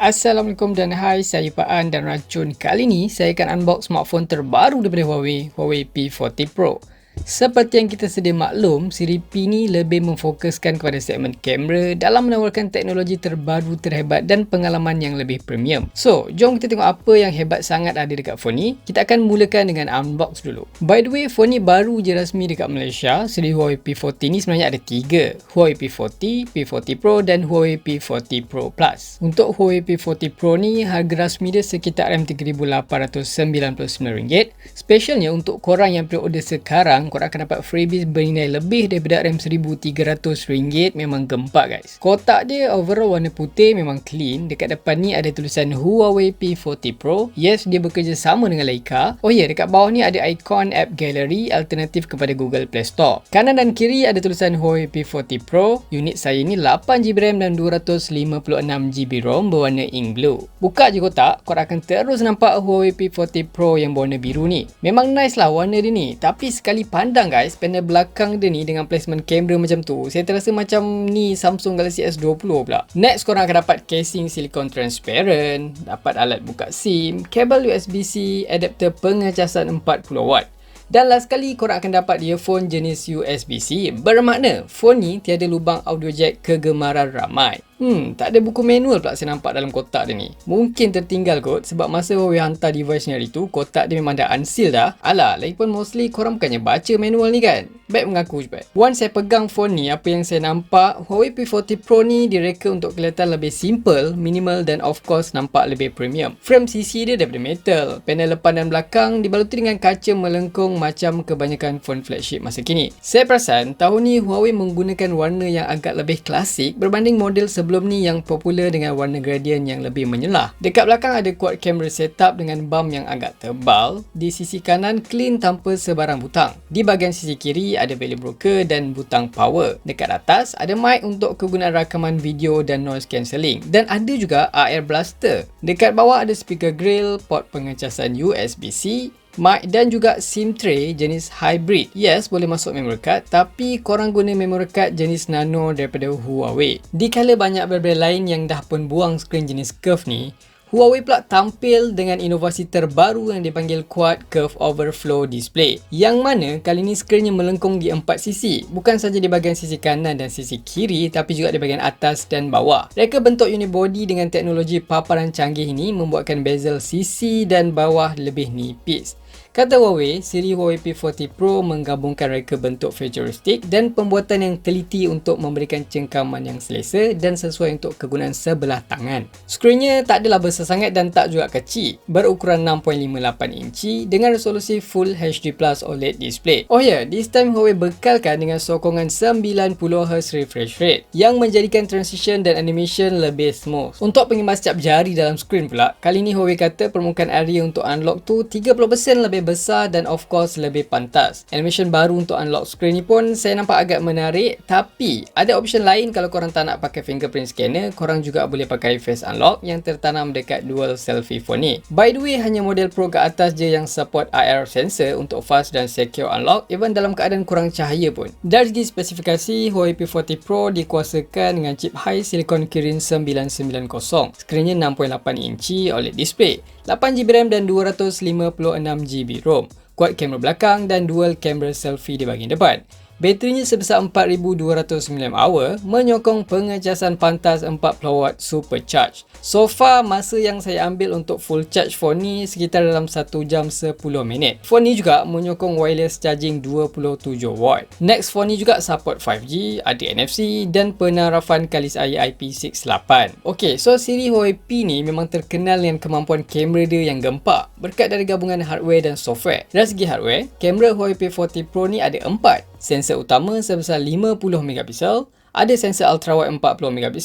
Assalamualaikum dan hai, saya Paan dan Racun. Kali ni saya akan unbox smartphone terbaru daripada Huawei P40 Pro. Seperti yang kita sedia maklum, Siri P ni lebih memfokuskan kepada segmen kamera dalam menawarkan teknologi terbaru, terhebat dan pengalaman yang lebih premium. So, jom kita tengok apa yang hebat sangat ada dekat phone ni. Kita akan mulakan dengan unbox dulu. By the way, phone ni baru je rasmi dekat Malaysia. Seri Huawei P40 ni sebenarnya ada 3. Huawei P40, P40 Pro dan Huawei P40 Pro Plus. Untuk Huawei P40 Pro ni, harga rasmi dia sekitar RM3,899. Specialnya untuk korang yang pre-order sekarang, korang akan dapat freebies bernilai lebih daripada RM1,300. Memang gempak guys. Kotak dia overall warna putih, memang clean. Dekat depan ni ada tulisan Huawei P40 Pro. Yes, dia bekerja sama dengan Leica. Oh ya, dekat bawah ni ada ikon app gallery alternatif kepada Google Play Store. Kanan dan kiri ada tulisan Huawei P40 Pro. Unit saya ni 8GB RAM dan 256GB ROM berwarna ink blue. Buka je kotak, korang akan terus nampak Huawei P40 Pro yang berwarna biru ni. Memang nice lah warna dia ni. Tapi sekali pandang guys, panel belakang dia ni dengan placement kamera macam tu, saya terasa macam ni Samsung Galaxy S20 pula. Next, korang akan dapat casing silikon transparent, dapat alat buka SIM, kabel USB-C, adapter pengecasan 40W. Dan last kali korang akan dapat earphone jenis USB-C, bermakna phone ni tiada lubang audio jack kegemaran ramai. Tak ada buku manual pula saya nampak dalam kotak dia ni. Mungkin tertinggal kot sebab masa Huawei hantar device ni hari tu, kotak dia memang dah unseal dah. Alah, lagipun mostly korang bukannya baca manual ni kan? Baik mengaku cepat. Once saya pegang phone ni, apa yang saya nampak, Huawei P40 Pro ni direka untuk kelihatan lebih simple, minimal dan of course nampak lebih premium. Frame sisi dia daripada metal. Panel depan dan belakang dibaluti dengan kaca melengkung macam kebanyakan phone flagship masa kini. Saya perasan tahun ni Huawei menggunakan warna yang agak lebih klasik berbanding model sebelum ni yang popular dengan warna gradient yang lebih menyelah. Dekat belakang ada quad camera setup dengan bump yang agak tebal. Di sisi kanan clean tanpa sebarang butang. Di bahagian sisi kiri ada belly broker dan butang power. Dekat atas ada mic untuk kegunaan rakaman video dan noise cancelling. Dan ada juga air blaster. Dekat bawah ada speaker grill, port pengecasan USB-C, mic dan juga SIM tray jenis hybrid. Yes, boleh masuk memory card, tapi korang guna memory card jenis nano daripada Huawei. Di kala banyak brand lain yang dah pun buang skrin jenis curve ni, Huawei pula tampil dengan inovasi terbaru yang dipanggil Quad Curve Overflow Display, yang mana kali ni skrinnya melengkung di 4 sisi, bukan saja di bahagian sisi kanan dan sisi kiri, tapi juga di bahagian atas dan bawah. Reka bentuk unibody dengan teknologi paparan canggih ini membuatkan bezel sisi dan bawah lebih nipis. Kata Huawei, siri Huawei P40 Pro menggabungkan reka bentuk futuristik dan pembuatan yang teliti untuk memberikan cengkaman yang selesa dan sesuai untuk kegunaan sebelah tangan. Skrinnya tak adalah besar sangat dan tak juga kecil, berukuran 6.58 inci dengan resolusi Full HD Plus OLED display. Oh ya, this time Huawei bekalkan dengan sokongan 90Hz refresh rate yang menjadikan transition dan animation lebih smooth. Untuk pengimbas cap jari dalam skrin pula, kali ni Huawei kata permukaan area untuk unlock tu 30% lebih besar dan of course lebih pantas. Animation baru untuk unlock screen ni pun saya nampak agak menarik, tapi ada option lain kalau korang tak nak pakai fingerprint scanner, korang juga boleh pakai face unlock yang tertanam dekat dual selfie phone ni. By the way, hanya model Pro ke atas je yang support IR sensor untuk fast dan secure unlock even dalam keadaan kurang cahaya pun. Dari segi spesifikasi, Huawei P40 Pro dikuasakan dengan chip high Silicon Kirin 990. Skrinnya 6.8 inci OLED display, 8GB RAM dan 256GB ROM, quad kamera belakang dan dual kamera selfie di bahagian depan. Baterinya sebesar 4209 mAh, menyokong pengecasan pantas 40W supercharge. So far, masa yang saya ambil untuk full charge phone ni sekitar dalam 1 jam 10 minit. Phone ni juga menyokong wireless charging 27W. Next, phone ni juga support 5G, ada NFC dan penarafan kalis air IP68. Ok, so siri Huawei P ni memang terkenal dengan kemampuan kamera dia yang gempak berkat dari gabungan hardware dan software. Dari segi hardware, kamera Huawei P40 Pro ni ada 4. Sensor utama sebesar 50MP, ada sensor ultrawide 40MP,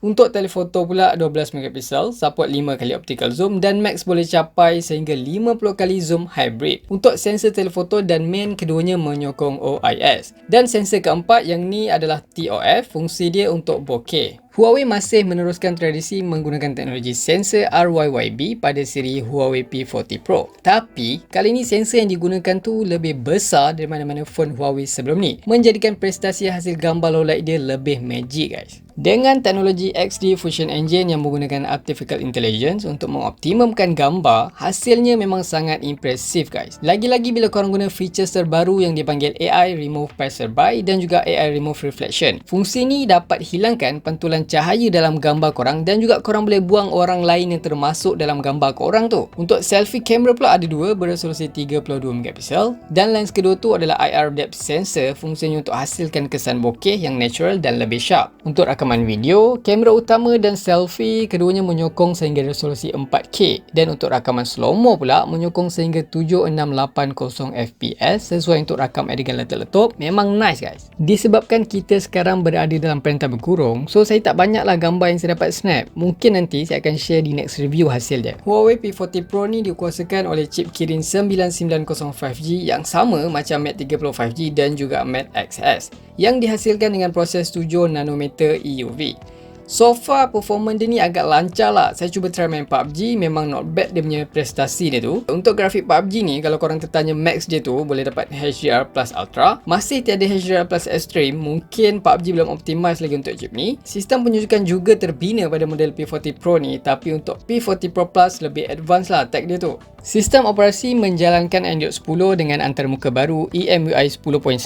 untuk telefoto pula 12MP, support 5 kali optical zoom dan max boleh capai sehingga 50 kali zoom hybrid. Untuk sensor telefoto dan main, keduanya menyokong OIS. Dan sensor keempat yang ni adalah TOF, fungsi dia untuk bokeh. Huawei masih meneruskan tradisi menggunakan teknologi sensor RYYB pada siri Huawei P40 Pro. Tapi, kali ini sensor yang digunakan tu lebih besar dari mana-mana phone Huawei sebelum ni, menjadikan prestasi hasil gambar low light dia lebih magic guys. Dengan teknologi XD Fusion Engine yang menggunakan Artificial Intelligence untuk mengoptimumkan gambar, hasilnya memang sangat impresif guys. Lagi-lagi bila korang guna features terbaru yang dipanggil AI Remove Passerby dan juga AI Remove Reflection. Fungsi ni dapat hilangkan pantulan cahaya dalam gambar korang dan juga korang boleh buang orang lain yang termasuk dalam gambar korang tu. Untuk selfie kamera pula ada dua beresolusi 32 megapiksel dan lens kedua tu adalah IR depth sensor, fungsinya untuk hasilkan kesan bokeh yang natural dan lebih sharp. Untuk rakaman video, kamera utama dan selfie keduanya menyokong sehingga resolusi 4K dan untuk rakaman slow-mo pula menyokong sehingga 7680 fps sesuai untuk rakam adegan letup-letup. Memang nice guys. Disebabkan kita sekarang berada dalam perintah berkurung, so saya tak banyaklah gambar yang saya dapat snap. Mungkin nanti saya akan share di next review hasil dia. Huawei P40 Pro ni dikuasakan oleh chip Kirin 990 5G yang sama macam Mate 30 5G dan juga Mate XS yang dihasilkan dengan proses 7 nanometer EUV. So far performance dia ni agak lancar lah. Saya cuba try main PUBG, memang not bad dia punya prestasi dia tu. Untuk grafik PUBG ni, kalau korang tertanya max dia tu boleh dapat HDR Plus Ultra. Masih tiada HDR Plus Extreme, mungkin PUBG belum optimize lagi untuk chip ni. Sistem penyusukan juga terbina pada model P40 Pro ni, tapi untuk P40 Pro Plus lebih advance lah tag dia tu. Sistem operasi menjalankan Android 10 dengan antarmuka baru EMUI 10.1.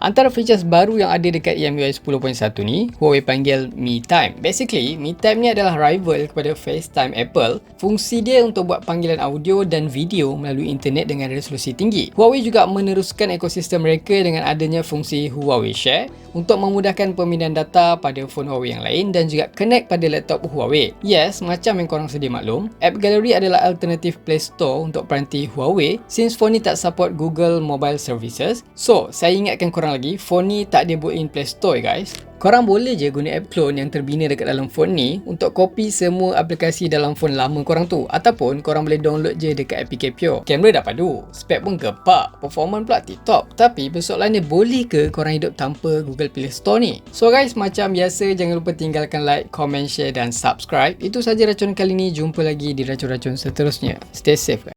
Antara features baru yang ada dekat EMUI 10.1 ni, Huawei panggil Me Time. Basically, Me Time ni adalah rival kepada FaceTime Apple. Fungsi dia untuk buat panggilan audio dan video melalui internet dengan resolusi tinggi. Huawei juga meneruskan ekosistem mereka dengan adanya fungsi Huawei Share untuk memudahkan pemindahan data pada phone Huawei yang lain dan juga connect pada laptop Huawei. Yes, macam yang korang sedia maklum, App Gallery adalah alternatif Play Store untuk peranti Huawei since phone ni tak support Google Mobile Services. So, saya ingatkan korang lagi, phone ni tak ada buat in Play Store guys. Korang boleh je guna app clone yang terbina dekat dalam phone ni untuk copy semua aplikasi dalam phone lama korang tu, ataupun korang boleh download je dekat APK Pure. Kamera dah padu, spek pun gepak, performance pula tip-top. Tapi persoalannya, boleh ke korang hidup tanpa Google Play Store ni? So guys, macam biasa jangan lupa tinggalkan like, comment, share dan subscribe. Itu saja racun kali ni. Jumpa lagi di racun-racun seterusnya. Stay safe guys.